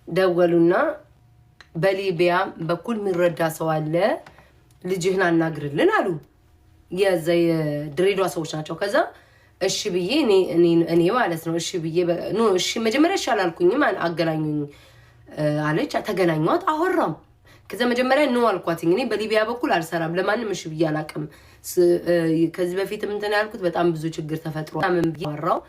ደወሉና በሊቢያ በኩል የሚረዳ ሰው አለ ልጅህን አናግርልን አሉ። የዘይ ድሬዳዋ ሰዎች ናቸው። ከዛ እሺ ብዬ እኔ ማለት ነው እሺ ብዬ እሺ መጀመሪያ ይሻላልኩኝም አገናኙኝ አለች። ተገናኟት አወራም። ከዛ መጀመሪያ ነው አልኳትኝ እኔ በሊቢያ በኩል አልሰራም ለማንም እሺ ብዬ አላቅም። ከዚህ በፊትም እንትን ያልኩት በጣም ብዙ ችግር ተፈጥሮ ምን ቢያወራው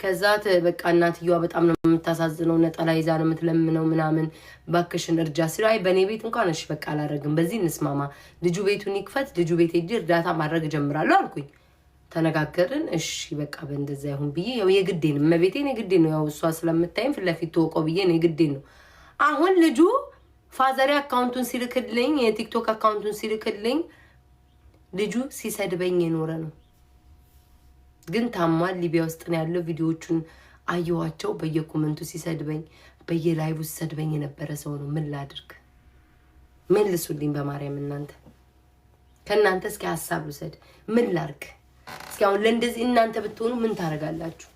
ከዛ በቃ እናትየዋ በጣም ነው የምታሳዝነው ነጠላ ይዛ ነው የምትለምነው ምናምን ባክሽን እርጃ ሲለው አይ በኔ ቤት እንኳን እሺ በቃ አላረግም በዚህ እንስማማ ልጁ ቤቱን ይክፈት ልጁ ቤት ሄጄ እርዳታ ማድረግ ጀምራለሁ አልኩኝ። ተነጋገርን እሺ በቃ በእንደዛ ይሁን ብዬ ያው የግዴን መቤቴን የግዴን ነው ያው እሷ ስለምታይም ፍለፊት ተወቀው ብዬ ነው የግዴን ነው። አሁን ልጁ ፋዘሪ አካውንቱን ሲልክልኝ የቲክቶክ አካውንቱን ሲልክልኝ ልጁ ሲሰድበኝ የኖረ ነው። ግን ታሟል ሊቢያ ውስጥ ነው ያለው። ቪዲዮዎቹን አየዋቸው። በየኮመንቱ ሲሰድበኝ በየላይቭ ሲሰድበኝ የነበረ ሰው ነው። ምን ላድርግ? መልሱልኝ በማርያም እናንተ ከናንተ እስኪ ሐሳብ ልውሰድ። ምን ላድርግ? እስኪ አሁን ለእንደዚህ እናንተ ብትሆኑ ምን ታረጋላችሁ?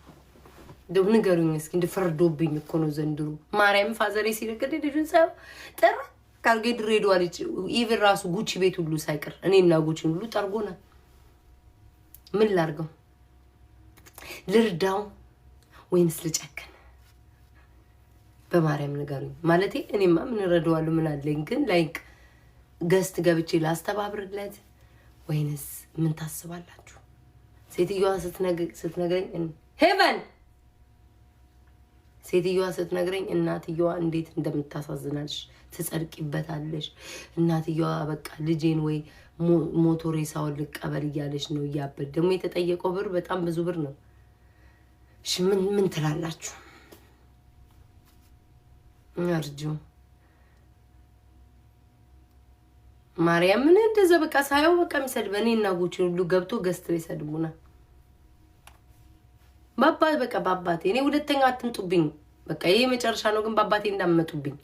ደው ንገሩኝ እስኪ። እንደፈርዶብኝ እኮ ነው ዘንድሮ ማርያም ፋዘሬ ሲልክልኝ ልጁን ሰው ጥር ካልገ ድሬዳዋ ልጅ ኢቭን ራሱ ጉቺ ቤት ሁሉ ሳይቀር እኔና ጉቺ ሁሉ ጠርጎና ምን ላድርገው? ልርዳው ወይንስ ልጨክን? በማርያም ንገሩኝ። ማለቴ እኔማ ምን እረዳዋለሁ ምን አለኝ? ግን ላይክ ገስት ገብቼ ላስተባብርለት ወይንስ ምን ታስባላችሁ? ሴትዮዋ ስትነግረኝ ሄቨን ሴትዮዋ ስትነግረኝ እናትየዋ እንዴት እንደምታሳዝናልሽ ትጸድቂበታለሽ። እናትየዋ በቃ ልጄን ወይ ሞቶሬ ሳውን ልቀበል እያለች ነው እያበድ ደግሞ የተጠየቀው ብር በጣም ብዙ ብር ነው። እሺ ምን ትላላችሁ? አርጁ ማርያም ምን እንደዛ በቃ ሳይው በቃ የሚሰድበኔ እና ጉቺ ሁሉ ገብቶ ገስት ይሰድቡና ባባት በቃ ባባቴ እኔ ሁለተኛ አትምጡብኝ። በቃ ይሄ መጨረሻ ነው። ግን ባባቴ እንዳመጡብኝ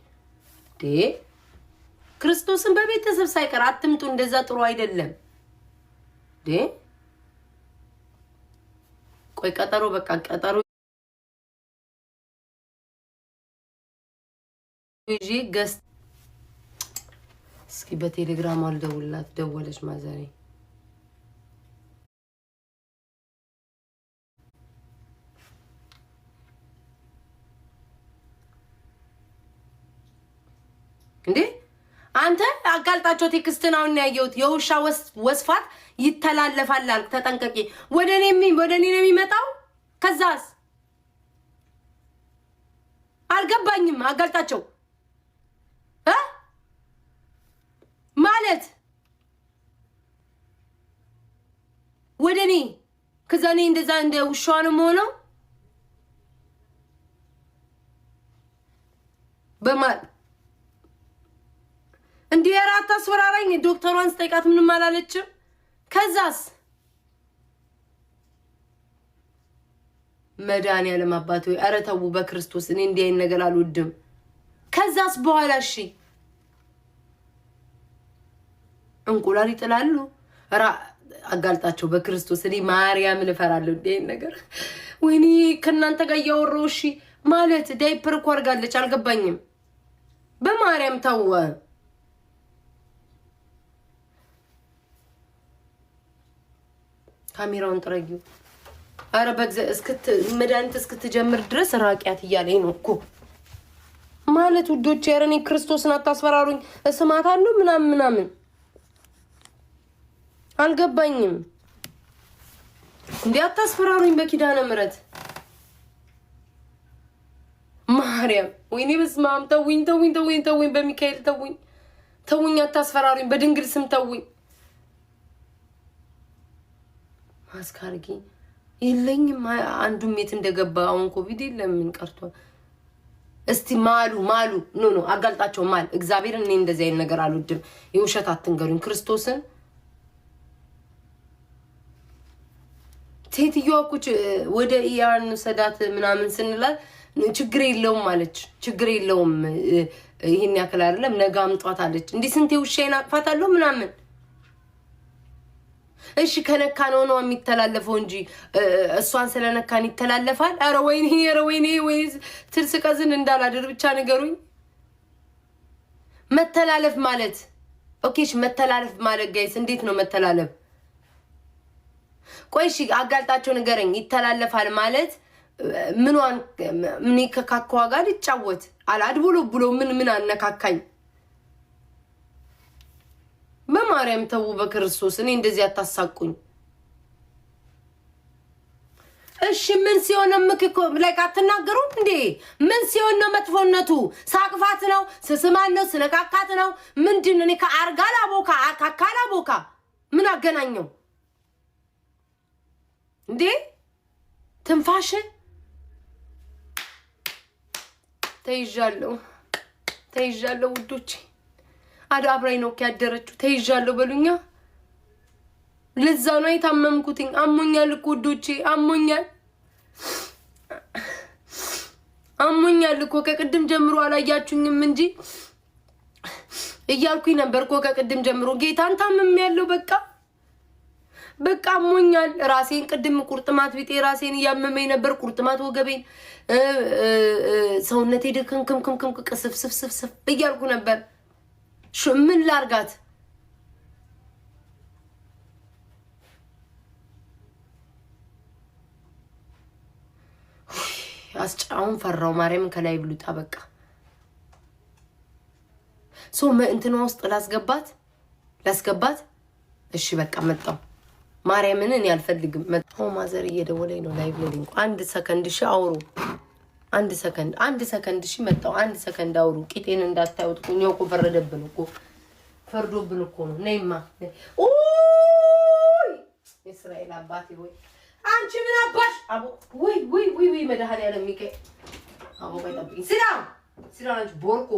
ክርስቶስን በቤተሰብ ሳይቀር አትምጡ። እንደዛ ጥሩ አይደለም። ቆይ ቀጠሮ በቃ ቀጠሮ ይጂ ገስት እስኪ በቴሌግራም አልደውላት ደወለች ማዘሬ እንዴ አንተ አጋልጣቸው ቴክስትን አሁን ያየሁት የውሻ ወስፋት ይተላለፋል አልክ። ተጠንቀቂ። ወደኔ ነው የሚመጣው። ከዛስ አልገባኝም። አጋልጣቸው ማለት ወደኔ ከዛኔ እንደዛ እንደ ውሻው ነው ሆነው በማል እንዴ ያራታ አስፈራራኝ። ዶክተሯን ስጠይቃት ምንም አላለችም። ከዛስ መድኃኒዓለም አባቴ ኧረ ተው በክርስቶስ እኔ እንዲህ አይነት ነገር አልወድም። ከዛስ በኋላ እሺ እንቁላል ይጥላሉ። አጋልጣቸው በክርስቶስ እኔ ማርያምን እፈራለሁ እንዲህ አይነት ነገር። ወይኔ ከናንተ ጋር ያወራው እሺ ማለት ዳይፐር እኮ አድርጋለች። አልገባኝም። በማርያም ተው ካሜራውን ጥረጊው። አረ በግዘ መድኃኒት እስክትጀምር ድረስ ራቂያት እያለኝ ነው እኮ ማለት ውዶቼ። ኧረ እኔ ክርስቶስን አታስፈራሩኝ። እስማታለሁ ምናምን አልገባኝም። እንዴ አታስፈራሩኝ በኪዳነ ምሕረት ማርያም። ወይኔ በስመ አብ ተውኝ በሚካኤል ተውኝ አታስፈራሩኝ። በድንግል ስም ተውኝ። ማስካርጊ የለኝም። አንዱም የት እንደገባ አሁን ኮቪድ የለም ምን ቀርቷል። እስቲ ማሉ ኖ አጋልጣቸው ማል እግዚአብሔርን እኔ እንደዚህ አይነት ነገር አልወድም። የውሸት አትንገሩኝ ክርስቶስን። ሴትዮዋ እኮ ወደ ኢያን ሰዳት ምናምን ስንላት ችግር የለውም ማለች። ችግር የለውም ይሄን ያክል አይደለም ነገ አምጧት አለች። እንዴ ስንቴ ውሻዬን አቅፋታለሁ ምናምን እሺ ከነካ ነው የሚተላለፈው እንጂ እሷን ስለነካን ይተላለፋል? አረ ወይኔ ወይስ ትልስቀዝን እንዳላደር ብቻ ንገሩኝ። መተላለፍ ማለት ኦኬሽ፣ መተላለፍ ማለት ጋይስ እንዴት ነው መተላለፍ? ቆይ እሺ አጋልጣቸው ንገረኝ። ይተላለፋል ማለት ምንዋን ምን ከካካዋ ጋር ልጫወት አላድ ብሎ ምን አነካካኝ? በማርያም ተው በክርስቶስ እኔ እንደዚህ አታሳቁኝ። እሺ ምን ሲሆን ምክኮ ላይክ አትናገሩም እንዴ? ምን ሲሆን ነው መጥፎነቱ? ሳቅፋት ነው ስስማን ነው ስነካካት ነው ምንድን? እኔ ከአርጋላ ቦካ አካካላ ቦካ ምን አገናኘው እንዴ? ትንፋሽ ተይዣለሁ ውዶቼ። አብራኝ ነው ያደረችው። ተይዣለሁ በሉኛ። ለዛ ነው የታመምኩትኝ። አሞኛል እኮ ውዶቼ፣ አሞኛል እኮ ከቅድም ጀምሮ አላያችሁኝም እንጂ እያልኩኝ ነበር እኮ ከቅድም ጀምሮ ጌታን ታምሜያለሁ። በቃ አሞኛል። ራሴን ቅድም ቁርጥማት ቢጤ ራሴን እያመመኝ ነበር። ቁርጥማት ወገቤን፣ ሰውነቴ ደከምከምከም ቅስፍስፍስፍ እያልኩ ነበር። ምን ላርጋት? አስጫውን ፈራው ማርያምን ከላይ ብሉጣ በቃ እንትና ውስጥ ላስገባት። እሺ በቃ መጣው። ማርያምን እኔ አልፈልግም። መጣው። ማዘር እየደወለኝ ነው። ላይቭ ላይ አንድ ሰከንድ እሺ አውሩ። አንድ ሰከንድ እሺ መጣው። አንድ ሰከንድ አውሩ። ቂጤን እንዳታዩት እኮ ነው ፈርዶብን እኮ ነው። ነይማ ኦይ እስራኤል አባቴ ወይ አንቺ ምን አባሽ አቦ ወይ መድኃኒዓለም ሚካኤል አቦ ባይጠብቂኝ። ሲራ አንቺ ቦርኮ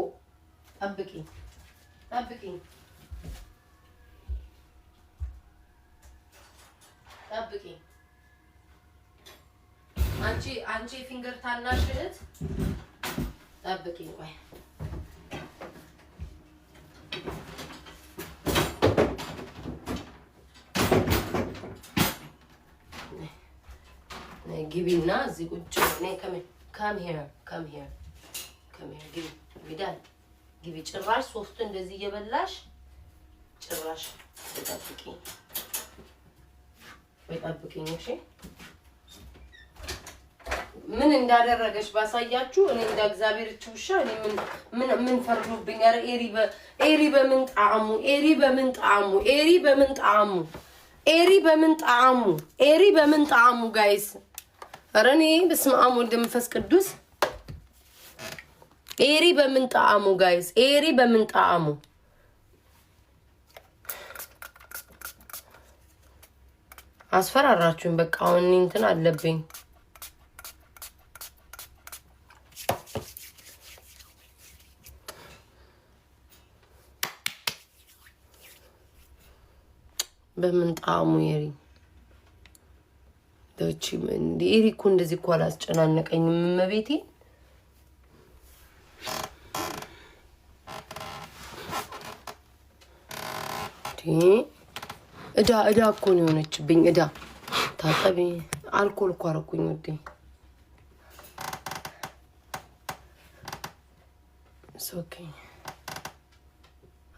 ጠብቂኝ። አንቺ ፊንገር ታናሽ እህት ጠብቂኝ። ቆይ ግቢና እዚህ ቁጭ ነይ። come here ግቢ። ጭራሽ ሶፍቱ እንደዚህ እየበላሽ ጭራሽ ጠብቂኝ። እሺ ምን እንዳደረገሽ ባሳያችሁ። እኔ እንደ እግዚአብሔር ጭውሻ እኔ ምን ፈርዶብኝ? አረ ኤሪ በምን ጣዕሙ ጋይስ። አረ እኔ በስመ አብ ወልድ መንፈስ ቅዱስ። ኤሪ በምን ጣዕሙ ጋይስ፣ ኤሪ በምን ጣዕሙ? አስፈራራችሁኝ። በቃ አሁን እንትን አለብኝ። በምን ጣዕሙ ኤሪ ደቺ ምን ኤሪ እኮ እንደዚህ እኮ አላስጨናነቀኝም። መቤቴ እዳ እኮ ነው የሆነችብኝ። እዳ ታጠቢ አልኮል እኮ አረኩኝ ወዴ። ኦኬ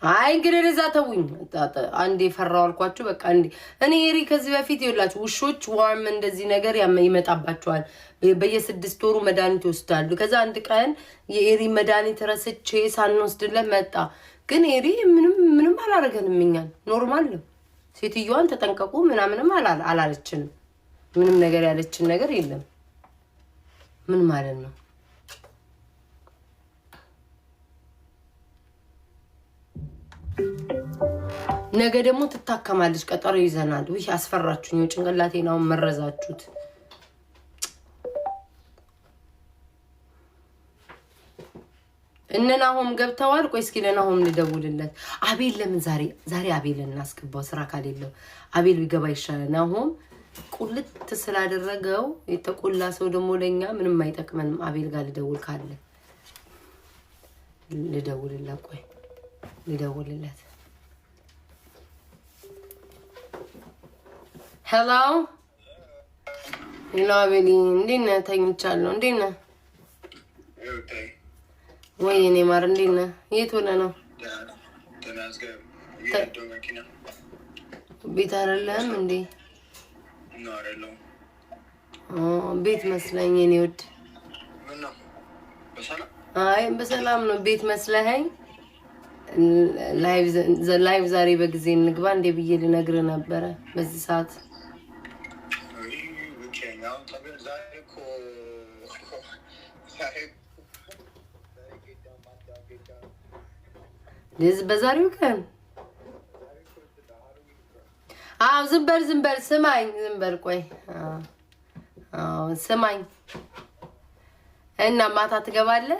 አይ እንግዲህ ለዛ ተውኝ። አንዴ ፈራው አልኳችሁ በቃ እንዴ። እኔ ኤሪ ከዚህ በፊት ይኸውላችሁ ውሾች ዋርም እንደዚህ ነገር ይመጣባቸዋል። በየ6 ወሩ መድኃኒት ይወስዳሉ። ከዛ አንድ ቀን የኤሪ መድኃኒት ረስቼ ሳንወስድለት መጣ። ግን ኤሪ ምንም አላረገንም። እኛን ኖርማል ነው። ሴትዮዋን ተጠንቀቁ ምናምንም አላለችንም። ምንም ነገር ያለችን ነገር የለም። ምን ማለት ነው? ነገ ደግሞ ትታከማለች። ቀጠሮ ይዘናል። ወይ አስፈራችሁኝ። ጭንቅላቴን አሁን መረዛችሁት። እነናሆም ገብተዋል። ቆይ እስኪ ለናሆም ልደውልለት። አቤል ለምን ዛሬ አቤልን እናስገባው? ስራ ካሌለው አቤል ቢገባ ይሻላል። ናሆም ቁልት ስላደረገው የተቆላ ሰው ደግሞ ለኛ ምንም አይጠቅመንም። አቤል ጋር ልደውል ካለ ልደውልለት። ቆይ ልደውልለት። ሄሎ ይላበሊ እንዴት ነህ? ተኝቻለሁ። እንዴት ነህ? ወይ እኔ ማር እንዴት ነህ? የት ሆነህ ነው? ቤት አይደለም እንዴ? ቤት መስለኝ የኔ ውድ። አይ በሰላም ነው። ቤት መስለኸኝ ላይቭ ዛሬ በጊዜ እንግባ እንዴ ብዬ ልነግርህ ነበረ በዚህ ሰዓት። በዛሬው ቀን አዎ ዝም በል ስማኝ፣ ዝም በል ቆይ። አዎ ስማኝ እና ማታ ትገባለህ?